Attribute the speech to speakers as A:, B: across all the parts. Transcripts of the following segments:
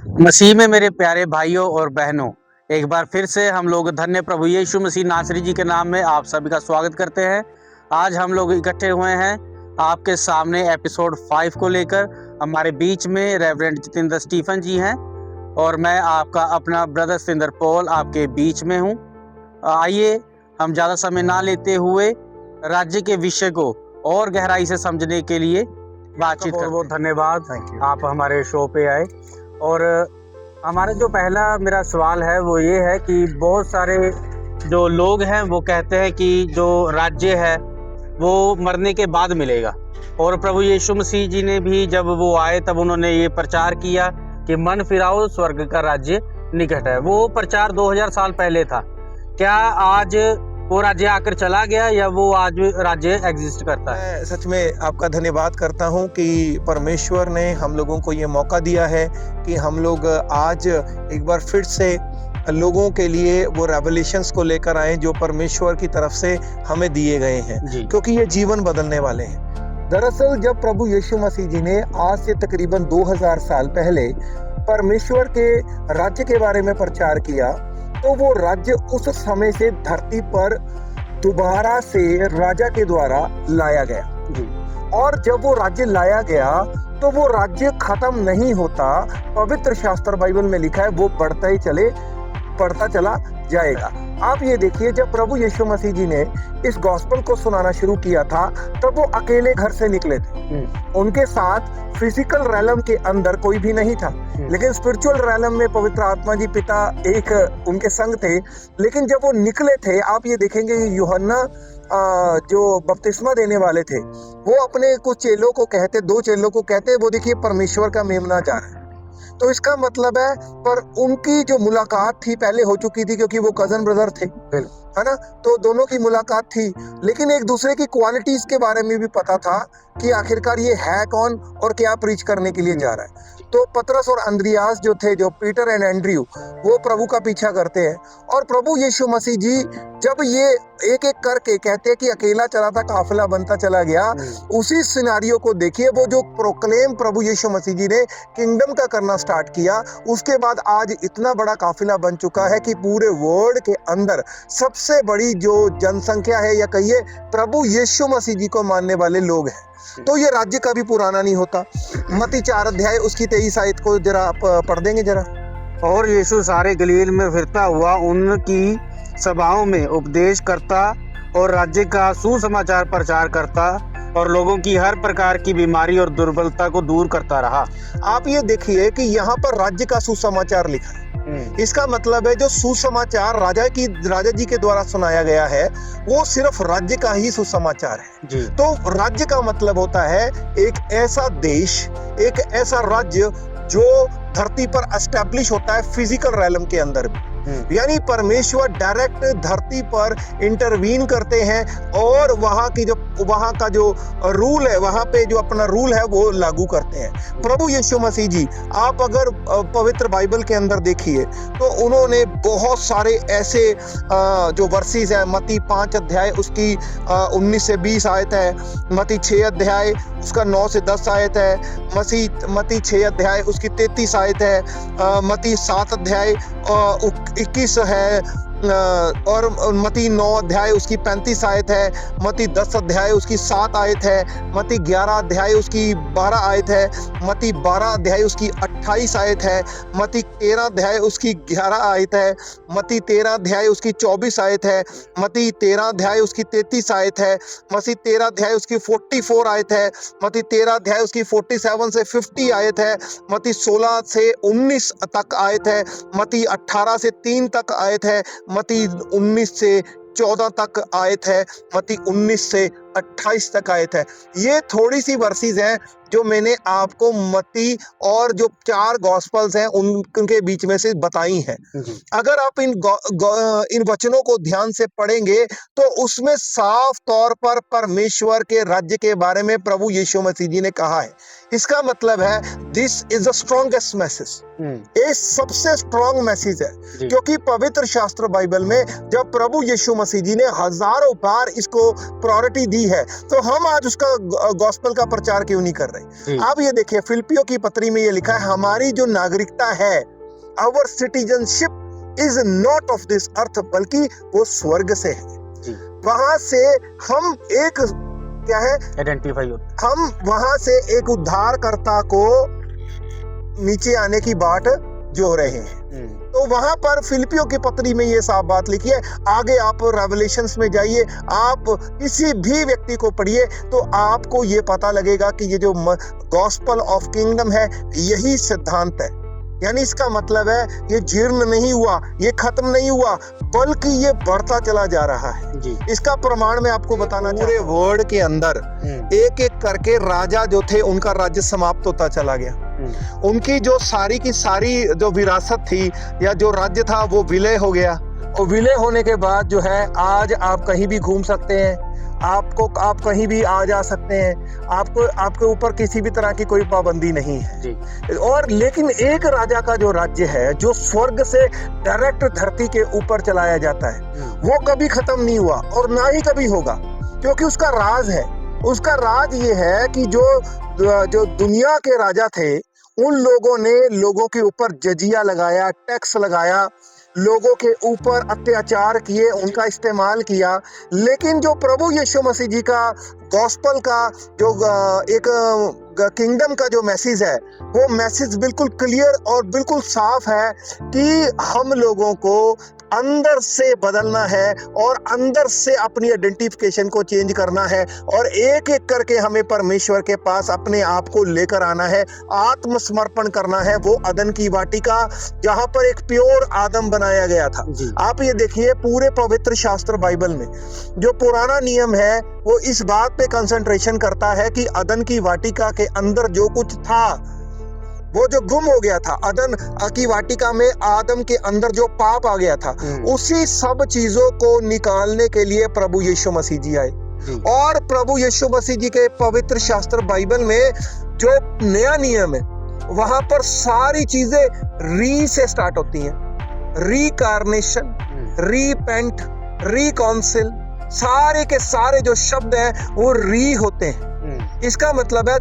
A: मसीह में मेरे प्यारे भाइयों और बहनों, एक बार फिर से हम लोग धन्य प्रभु यीशु मसीह नासरी जी के नाम में आप सभी का स्वागत करते हैं। आज हम लोग इकट्ठे हुए हैं आपके सामने एपिसोड 5 को लेकर। हमारे बीच में रेवरेंड जितेंद्र स्टीफन जी हैं और मैं आपका अपना ब्रदर सतिंदर पॉल आपके बीच में हूँ। आइए हम ज़्यादा समय ना लेते हुए राज्य के विषय को और गहराई से समझने के लिए बातचीत करते हैं। बहुत धन्यवाद, आप हमारे शो पे आए। और हमारा जो पहला मेरा सवाल है वो ये है कि बहुत सारे जो लोग हैं वो कहते हैं कि जो राज्य है वो मरने के बाद मिलेगा, और प्रभु यीशु मसीह जी ने भी जब वो आए तब उन्होंने ये प्रचार किया कि मन फिराओ, स्वर्ग का राज्य निकट है। वो प्रचार 2000 साल पहले था। क्या आज वो राज्य आकर चला गया या वो आज राज्य एग्जिस्ट करता है?
B: मैं सच में आपका धन्यवाद करता हूं कि परमेश्वर ने हम लोगों को ये मौका दिया है कि हम लोग आज एक बार फिर से लोगों के लिए वो रेवलेशंस को लेकर आए जो परमेश्वर की तरफ से हमें दिए गए हैं, क्योंकि ये जीवन बदलने वाले हैं। दरअसल जब प्रभु यीशु मसीह जी ने आज से तकरीबन 2000 साल पहले परमेश्वर के राज्य के बारे में प्रचार किया, तो वो राज्य उस समय से धरती पर दोबारा से राजा के द्वारा लाया गया। और जब वो राज्य लाया गया तो वो राज्य खत्म नहीं होता। पवित्र शास्त्र बाइबल में लिखा है वो बढ़ता चला जाएगा। आप ये देखिए, जब प्रभु यीशु मसीह जी ने इस गॉस्पेल को सुनाना शुरू किया था तब वो अकेले घर से निकले थे। उनके साथ फिजिकल रैलम के अंदर कोई भी नहीं था, लेकिन स्पिरिचुअल रैलम में पवित्र आत्मा जी पिता एक उनके संग थे। लेकिन जब वो निकले थे, आप ये देखेंगे यूहन्ना जो बपतिस्मा देने वाले थे वो अपने कुछ चेलों को कहते, 2 चेलों को कहते, वो देखिए परमेश्वर का मेमना जा रहा है। तो इसका मतलब है, पर उनकी जो मुलाकात थी पहले हो चुकी थी, क्योंकि वो कजन ब्रदर थे, है ना। तो दोनों की मुलाकात थी, लेकिन एक दूसरे की क्वालिटीज के बारे में भी पता था कि आखिरकार ये है कौन और क्या प्रीच करने के लिए जा रहा है। तो पतरस और अंद्रियास जो थे, जो पीटर एंड एंड्रयू, वो प्रभु का पीछा करते हैं। और प्रभु यीशु मसीह जी जब ये एक एक करके कहते हैं कि अकेला चला था, काफिला बनता चला गया, उसी सिनारियो को देखिए, वो जो प्रोक्लेम प्रभु यीशु मसीह जी ने किंगडम का करना स्टार्ट किया, उसके बाद आज इतना बड़ा काफिला बन चुका है कि पूरे वर्ल्ड के अंदर सबसे बड़ी जो जनसंख्या है, या कहिए प्रभु यीशु मसीह जी को मानने वाले लोग हैं। तो ये राज्य कभी पुराना नहीं होता। मत्ती 4 अध्याय उसकी 23 आयत को जरा आप पढ़ देंगे जरा।
A: और यीशु सारे गलील में फिरता हुआ उनकी सभाओं में उपदेश करता और राज्य का सुसमाचार प्रचार करता और लोगों की हर प्रकार की बीमारी और दुर्बलता को दूर करता रहा।
B: आप ये देखिए कि यहाँ पर राज्य का सुसमाचार लिखा है। इसका मतलब है जो सुसमाचार राजा जी के द्वारा सुनाया गया है वो सिर्फ राज्य का ही सुसमाचार है। तो राज्य का मतलब होता है एक ऐसा देश, एक ऐसा राज्य जो धरती पर एस्टैब्लिश होता है फिजिकल रैलम के अंदर भी। यानी परमेश्वर डायरेक्ट धरती पर इंटरवीन करते हैं और वहां का जो रूल है, वहां पे जो अपना रूल है वो लागू करते हैं। प्रभु यीशु मसीह जी, आप अगर पवित्र बाइबल के अंदर देखिए तो उन्होंने बहुत सारे ऐसे जो वर्सेस है, मत्ती 5 अध्याय उसकी 19 से 20 आयत है, मत्ती 6 अध्याय उसका 9 से 10 आयत है, मत्ती 6 अध्याय उसकी 33 आयत है, मत्ती 7 अध्याय 21 है, और मत्ती 9 अध्याय उसकी 35 आयत है, मत्ती 10 अध्याय उसकी 7 आयत है, मत्ती 11 अध्याय उसकी 12 आयत है, मत्ती 12 अध्याय उसकी 28 आयत है, मत्ती 13 अध्याय उसकी 11 आयत है, मत्ती 13 अध्याय उसकी 24 आयत है, मत्ती 13 अध्याय उसकी 33 आयत है, मत्ती 13 अध्याय उसकी 44 आयत है, मत्ती 13 अध्याय उसकी 47 से 50 आयत है, मत्ती 16 से 19 तक आयत है, मत्ती 18 से 3 तक आयत है, मत्ती 19 से 14 तक आयत है, मत्ती 19 से 28 तक आयत है। ये थोड़ी सी वर्सेस हैं जो मैंने आपको मत्ती और जो 4 गॉस्पल्स हैं उनके बीच में से बताई हैं। अगर आप इन वचनों को ध्यान से पढ़ेंगे तो उसमें साफ तौर पर परमेश्वर के राज्य के बारे में प्रभु यीशु मसीह जी ने कहा है। इसका मतलब है this is the strongest message, ये सबसे स्ट्रॉन्ग मैसेज है, क्योंकि पवित्र शास्त्र बाइबल में जब प्रभु यीशु मसीह जी ने हजारों बार इसको प्रायोरिटी दी ही है, तो हम आज उसका गॉस्पेल का प्रचार क्यों नहीं कर रहे। आप ये देखिए फिलिपियों की पत्री में ये लिखा है, हमारी जो नागरिकता है, our citizenship is not of this earth, बल्कि वो स्वर्ग से है। वहां से हम एक क्या है
A: आइडेंटिफाई होता,
B: हम वहां से एक उद्धारकर्ता को नीचे आने की बाट जो रहे हैं। तो वहां पर फिलिपियों की पत्री में ये साफ बात लिखी है। आगे आप रेवलेशंस में जाइए, आप किसी भी व्यक्ति को पढ़िए तो आपको ये पता लगेगा कि ये जो गॉस्पल ऑफ किंगडम है यही सिद्धांत है। यानी इसका मतलब है ये जीर्ण नहीं हुआ, ये खत्म नहीं हुआ, बल्कि ये बढ़ता चला जा रहा है
A: जी।
B: इसका प्रमाण मैं आपको बताना पूरे वर्ल्ड के अंदर एक एक करके राजा जो थे उनका राज्य समाप्त होता चला गया। उनकी जो सारी की सारी जो विरासत थी या जो राज्य था वो विलय हो गया, और विलय होने के बाद जो है आज आप कहीं भी घूम सकते हैं, आप कहीं भी आ जा सकते हैं, आपके ऊपर किसी भी तरह की कोई पाबंदी नहीं है जी। और लेकिन एक राजा का जो राज्य है जो स्वर्ग से डायरेक्ट धरती के ऊपर चलाया जाता है वो कभी खत्म नहीं हुआ और ना ही कभी होगा, क्योंकि उसका राज है। उसका राज ये है कि जो दुनिया के राजा थे उन लोगों ने लोगों के ऊपर जजिया लगाया, टैक्स लगाया, लोगों के ऊपर अत्याचार किए, उनका इस्तेमाल किया। लेकिन जो प्रभु यीशु मसीह जी का गॉस्पल का जो एक किंगडम का जो मैसेज है वो मैसेज बिल्कुल क्लियर और बिल्कुल साफ है कि हम लोगों को अंदर से बदलना है और अंदर से अपनी आइडेंटिफिकेशन को चेंज करना है और एक एक करके हमें परमेश्वर के पास अपने आप को लेकर आना है, आत्मसमर्पण करना है। वो अदन की वाटिका जहां पर एक प्योर आदम बनाया गया था। आप ये देखिए पूरे पवित्र शास्त्र बाइबल में जो पुराना नियम है वो इस बात पे कंसंट्रेशन करता है कि अदन की वाटिका के अंदर जो कुछ था वो जो गुम हो गया था, अदन की वाटिका में आदम के अंदर जो पाप आ गया था उसी सब चीजों को निकालने के लिए प्रभु यीशु मसीह जी आए। और प्रभु यीशु मसीह जी के पवित्र शास्त्र बाइबल में जो नया नियम है वहां पर सारी चीजें री से स्टार्ट होती हैं। रिकार्नेशन, रीपेंट, रिकाउंसिल, सारे के सारे जो शब्द हैं वो री होते हैं। इसका मतलब है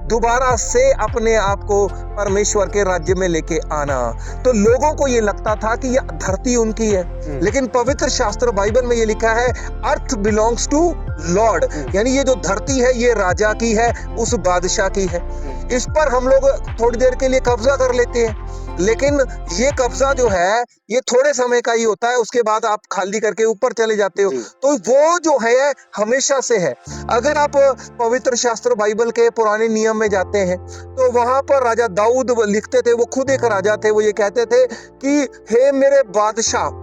B: दोबारा से अपने आप को परमेश्वर के राज्य में लेके आना। तो लोगों को ये लगता था कि ये धरती उनकी है, लेकिन पवित्र शास्त्र बाइबल में ये लिखा है अर्थ बिलोंग्स टू लॉर्ड, यानी ये जो धरती है ये राजा की है, उस बादशाह की है। इस पर हम लोग थोड़ी देर के लिए कब्जा कर लेते हैं, लेकिन ये कब्जा जो है ये थोड़े समय का ही होता है, उसके बाद आप खाली करके ऊपर चले जाते हो। तो वो जो है हमेशा से है। अगर आप पवित्र शास्त्र बाइबल के पुराने नियम में जाते हैं तो वहां पर राजा दाऊद लिखते थे, वो खुद एक राजा थे, वो ये कहते थे कि हे मेरे बादशाह,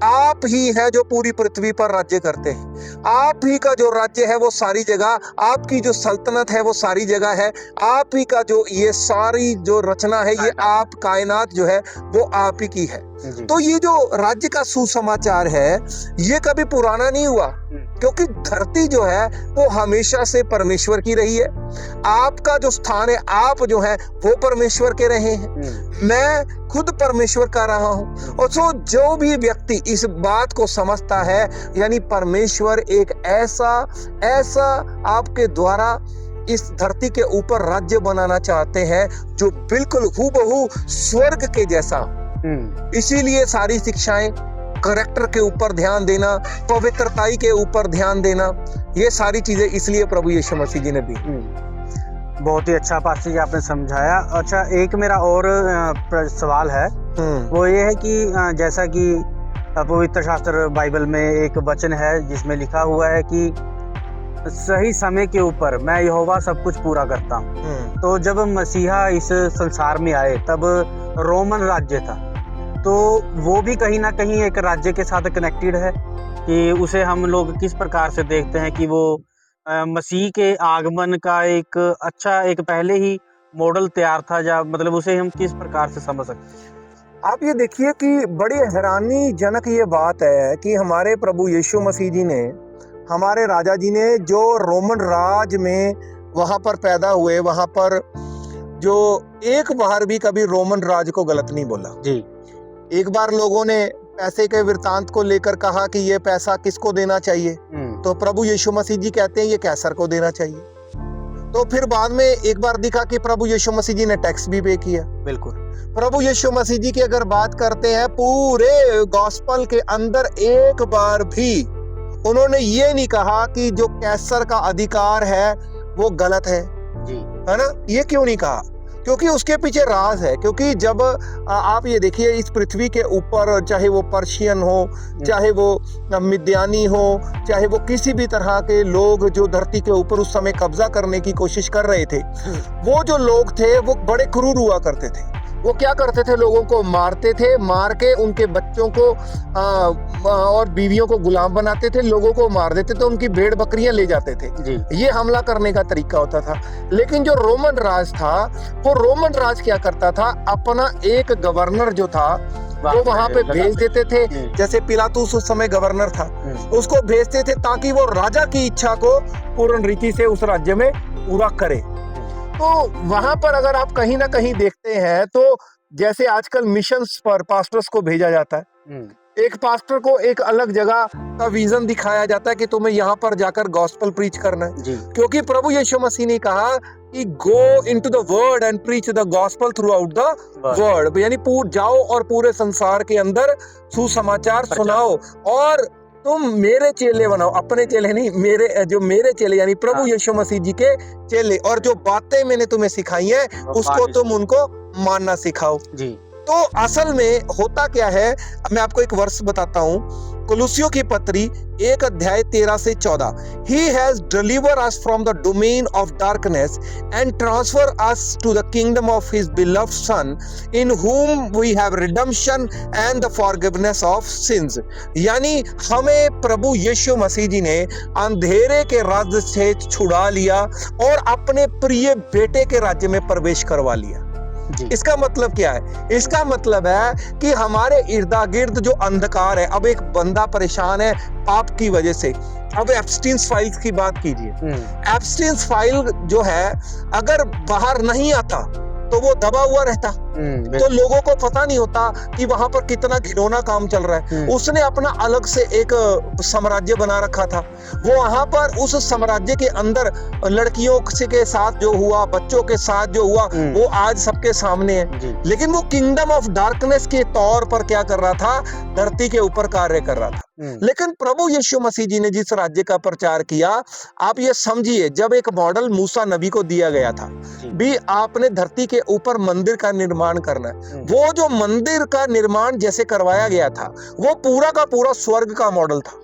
B: आप ही है जो पूरी पृथ्वी पर राज्य करते हैं, आप ही का जो राज्य है वो सारी जगह, आपकी जो सल्तनत है वो सारी जगह है, आप ही का जो ये सारी जो रचना है ये आप कायनात जो है वो आप ही की है। तो ये जो राज्य का सुसमाचार है ये कभी पुराना नहीं हुआ, क्योंकि धरती जो है वो हमेशा से परमेश्वर की रही है। आपका जो स्थान है आप जो है वो परमेश्वर के रहे हैं, मैं खुद परमेश्वर का रहा हूं। और जो भी व्यक्ति इस बात को समझता है, यानी परमेश्वर एक ऐसा आपके द्वारा इस धरती के ऊपर राज्य बनाना चाहते हैं जो बिल्कुल हूबहू स्वर्ग के जैसा। इसीलिए सारी शिक्षाएं करैक्टर के ऊपर ध्यान देना, पवित्रताई के ऊपर ध्यान देना, ये सारी चीजें इसलिए प्रभु यीशु मसीह जी ने दी।
A: बहुत ही अच्छा पास्टर जी आपने समझाया। अच्छा, एक मेरा और सवाल है, वो ये है कि जैसा कि पवित्र शास्त्र बाइबल में एक वचन है जिसमें लिखा हुआ है कि सही समय के ऊपर मैं यहोवा सब कुछ पूरा करता हूँ। तो जब मसीहा इस संसार में आए तब रोमन राज्य था, तो वो भी कहीं ना कहीं एक राज्य के साथ कनेक्टेड है कि उसे हम लोग किस प्रकार से देखते हैं कि वो मसीह के आगमन का एक पहले ही मॉडल तैयार था, या मतलब उसे हम किस प्रकार से समझ सकते हैं?
B: आप ये देखिए कि बड़ी हैरानीजनक ये बात है कि हमारे प्रभु यीशु मसीह जी ने, हमारे राजा जी ने जो रोमन राज में वहां पर पैदा हुए, वहां पर जो एक बार भी कभी रोमन राज को गलत नहीं बोला
A: जी।
B: एक बार लोगों ने पैसे के वृतांत को लेकर कहा कि ये पैसा किसको देना चाहिए, तो प्रभु यीशु मसीह जी कहते हैं ये कैसर को देना चाहिए। तो फिर बाद में एक बार दिखा कि प्रभु यीशु मसीह जी ने टैक्स भी पे किया।
A: बिल्कुल।
B: प्रभु यीशु मसीह जी की अगर बात करते हैं, पूरे गॉस्पल के अंदर एक बार भी उन्होंने ये नहीं कहा कि जो कैसर का अधिकार है वो गलत है
A: जी।
B: है ना। ये क्यों नहीं कहा? क्योंकि उसके पीछे राज है। क्योंकि जब आप ये देखिए, इस पृथ्वी के ऊपर चाहे वो पर्शियन हो, चाहे वो मिद्यानी हो, चाहे वो किसी भी तरह के लोग जो धरती के ऊपर उस समय कब्जा करने की कोशिश कर रहे थे, वो जो लोग थे वो बड़े क्रूर हुआ करते थे। वो क्या करते थे? लोगों को मारते थे, मार के उनके बच्चों को और बीवियों को गुलाम बनाते थे, लोगों को मार देते थे, उनकी भेड़ बकरियां ले जाते थे
A: जी।
B: ये हमला करने का तरीका होता था। लेकिन जो रोमन राज था, वो रोमन राज क्या करता था? अपना एक गवर्नर जो था वो वहां पे भेज देते थे। जैसे पिलातुस उस समय गवर्नर था, उसको भेजते थे ताकि वो राजा की इच्छा को पूर्ण रीति से उस राज्य में पूरा करे। तो वहां पर अगर आप कहीं ना कहीं देखते हैं तो जैसे आजकल मिशंस पर पास्टर्स को भेजा जाता है, एक पास्टर को एक अलग जगह का विजन दिखाया जाता है कि तुम्हें यहाँ पर जाकर गॉस्पेल प्रीच करना है
A: जी।
B: क्योंकि प्रभु यीशु मसीह ने कहा कि go into the world and preach the gospel through out the world, यानी जाओ और पूरे संसार के अंदर सुसमाचार सुनाओ और तुम मेरे चेले बनाओ, अपने चेले नहीं, मेरे चेले यानी प्रभु यीशु मसीह जी के चेले, और जो बातें मैंने तुम्हें सिखाई है उसको तुम उनको मानना सिखाओ जी। तो असल में होता क्या है, मैं आपको एक वर्ष बताता हूँ, कुलुसियों की पत्री 1 अध्याय 13 से 14। He has delivered us from the domain of darkness and transfer us to the kingdom of his beloved son, in whom we have redemption and the forgiveness of sins। यानी हमें प्रभु यीशु मसीह जी ने अंधेरे के राज्य से छुड़ा लिया और अपने प्रिय बेटे के राज्य में प्रवेश करवा लिया। इसका मतलब क्या है? इसका मतलब है कि हमारे इर्दा गिर्द जो अंधकार है, अब एक बंदा परेशान है पाप की वजह से। अब एप्स्टीन्स फाइल्स की बात कीजिए। एप्स्टीन्स फाइल जो है अगर बाहर नहीं आता तो वो दबा हुआ रहता, तो लोगों को पता नहीं होता कि वहां पर कितना घिनौना काम चल रहा है। उसने अपना अलग से एक साम्राज्य बना रखा था। वो वहां पर उस साम्राज्य के अंदर लड़कियों के साथ जो हुआ, बच्चों के साथ जो हुआ, वो आज सबके सामने है। लेकिन वो किंगडम ऑफ डार्कनेस के तौर पर क्या कर रहा था? धरती के ऊपर कार्य कर रहा था। लेकिन प्रभु यीशु मसीह जी ने जिस राज्य का प्रचार किया, आप ये समझिए, जब एक मॉडल मूसा नबी को दिया गया था भी, आपने धरती के ऊपर मंदिर का निर्माण करना है। वो जो मंदिर का निर्माण जैसे करवाया गया था, वो पूरा का पूरा स्वर्ग का मॉडल था।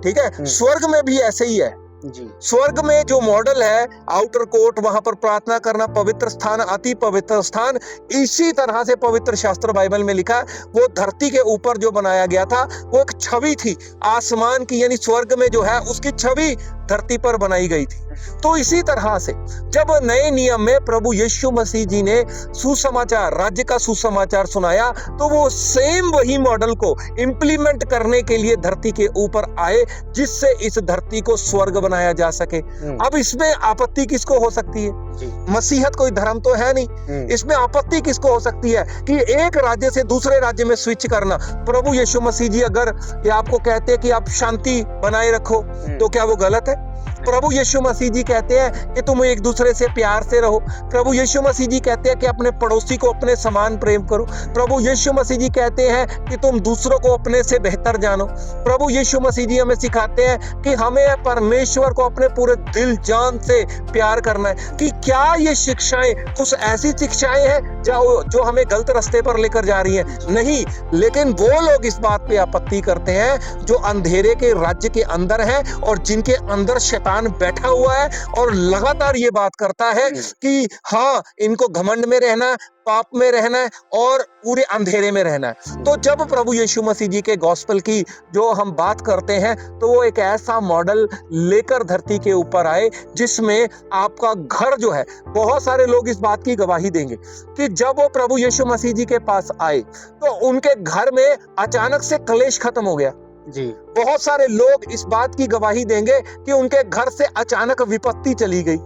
B: ठीक है, स्वर्ग में भी ऐसे ही है जी। स्वर्ग में जो मॉडल है, आउटर कोर्ट, वहां पर प्रार्थना करना, पवित्र स्थान, अति पवित्र स्थान, इसी तरह से पवित्र शास्त्र बाइबल में लिखा, वो धरती के ऊपर जो बनाया गया था वो एक छवि थी आसमान की, यानी स्वर्ग में जो है उसकी छवि धरती पर बनाई गई थी। तो इसी तरह से जब नए नियम में प्रभु यीशु मसीह जी ने सुसमाचार, राज्य का सुसमाचार सुनाया, तो वो सेम वही मॉडल को इम्प्लीमेंट करने के लिए धरती के ऊपर आए, जिससे इस धरती को स्वर्ग बनाया जा सके। अब इसमें आपत्ति किसको हो सकती है? मसीहत कोई धर्म तो है नहीं, इसमें आपत्ति किसको हो सकती है कि एक राज्य से दूसरे राज्य में स्विच करना? प्रभु यीशु मसीह जी अगर ये आपको कहते हैं कि आप शांति बनाए रखो, तो क्या वो गलत है? प्रभु यीशु मसीह जी कहते हैं कि तुम एक दूसरे से प्यार से रहो। प्रभु यीशु मसीह जी कहते हैं कि अपने पड़ोसी को अपने समान प्रेम करो। प्रभु यीशु मसीह जी कहते हैं कि तुम दूसरों को अपने से बेहतर जानो। प्रभु यीशु मसीह जी हमें सिखाते हैं कि हमें परमेश्वर को अपने पूरे दिल जान से प्यार करना है। कि क्या ये शिक्षाएं कुछ ऐसी शिक्षाएं हैं जो हमें गलत रास्ते पर लेकर जा रही हैं? नहीं, लेकिन वो लोग इस बात पे आपत्ति करते हैं जो अंधेरे के राज्य के अंदर हैं और जिनके अंदर शैतान बैठा हुआ है और लगातार ये बात करता है कि हाँ, इनको घमंड में रहना, पाप में रहना है और पूरे अंधेरे में रहना है। तो जब प्रभु यीशु मसीह जी के गॉस्पेल की जो हम बात करते हैं, तो वो एक ऐसा मॉडल लेकर धरती के ऊपर आए जिसमें आपका घर जो है, बहुत सारे लोग इस बात की गवाही देंगे कि जब वो प्रभु यीशु मसीह जी के पास आए तो उनके घर में अचानक से कलेश खत्म हो गया जी। बहुत सारे लोग इस बात की गवाही देंगे कि उनके घर से अचानक विपत्ति चली गई।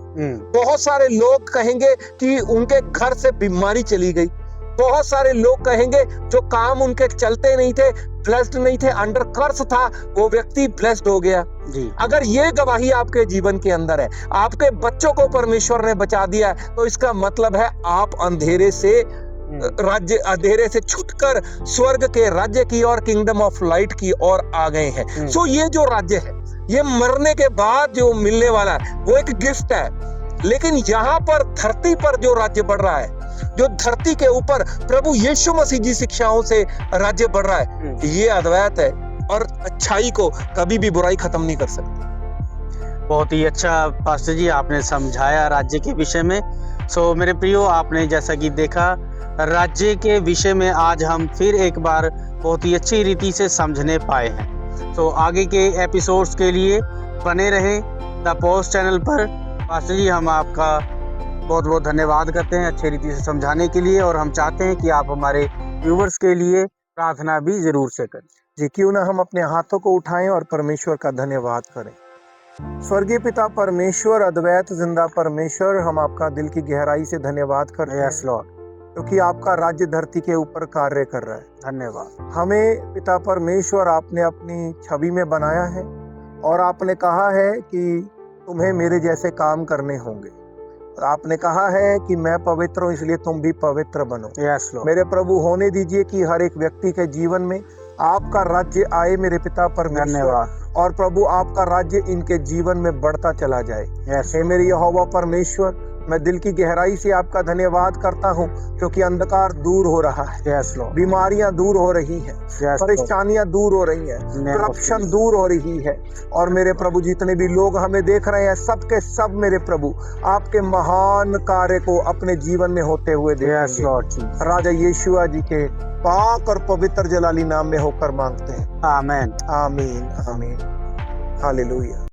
B: बहुत सारे लोग कहेंगे कि उनके घर से बीमारी चली गई। बहुत सारे लोग कहेंगे जो काम उनके चलते नहीं थे, ब्लेस्ड नहीं थे, अंडर कर्स था, वो व्यक्ति ब्लेस्ड हो गया।
A: जी
B: अगर ये गवाही आपके जीवन के अंदर है, आपके बच्चों को परमेश्वर ने बचा दिया है, तो इसका मतलब है आप अंधेरे से राज्य अंधेरे से छुटकर स्वर्ग के राज्य की और किंगडम ऑफ लाइट की ओर आ गए हैं। सो ये जो राज्य है, ये मरने के बाद जो मिलने वाला है वो एक गिफ्ट है, लेकिन यहाँ पर धरती पर जो राज्य बढ़ रहा है, जो धरती के ऊपर प्रभु यीशु मसीह जी शिक्षाओं से राज्य बढ़ रहा है, ये अद्वैत है और अच्छाई को कभी भी बुराई खत्म नहीं कर सकती।
A: बहुत ही अच्छा पास्टर जी आपने समझाया राज्य के विषय में। सो मेरे प्रियो, आपने जैसा कि देखा राज्य के विषय में आज हम फिर एक बार बहुत ही अच्छी रीति से समझने पाए हैं। सो आगे के एपिसोड्स के लिए बने रहें द पोस्ट चैनल पर। पास्टर जी, हम आपका बहुत बहुत धन्यवाद करते हैं अच्छी रीति से समझाने के लिए, और हम चाहते हैं कि आप हमारे व्यूवर्स के लिए प्रार्थना भी ज़रूर से करें।
B: जी, क्यों ना हम अपने हाथों को उठाएं और परमेश्वर का धन्यवाद करें। स्वर्गीय पिता परमेश्वर, अद्वैत जिंदा परमेश्वर, हम आपका दिल की गहराई से धन्यवाद करते हैं
A: यस लॉर्ड,
B: क्योंकि आपका राज्य धरती के ऊपर कार्य कर रहा है।
A: धन्यवाद।
B: हमें पिता परमेश्वर आपने अपनी छवि में बनाया है और आपने कहा है कि तुम्हें मेरे जैसे काम करने होंगे। और आपने कहा है कि मैं पवित्र हूँ, इसलिए तुम भी पवित्र बनो।
A: यस लॉर्ड,
B: मेरे प्रभु, होने दीजिए कि हर एक व्यक्ति के जीवन में आपका राज्य आए मेरे पिता परमेश्वर,
A: धन्यवाद।
B: और प्रभु आपका राज्य इनके जीवन में बढ़ता चला जाए।
A: यस
B: हे मेरे यहोवा परमेश्वर, मैं दिल की गहराई से आपका धन्यवाद करता हूँ, क्योंकि अंधकार दूर हो रहा है,
A: यस लॉर्ड,
B: बीमारियां दूर हो रही हैं, परेशानियां दूर हो रही हैं, करप्शन दूर हो रही है। और मेरे प्रभु, जितने भी लोग हमें देख रहे हैं, सब के सब मेरे प्रभु आपके महान कार्य को अपने जीवन में होते हुए देखेंगे। राजा यीशुआ जी के पाक और पवित्र जलाली नाम में होकर मांगते हैं,
A: आमीन,
B: आमीन, आमीन, हालेलुया।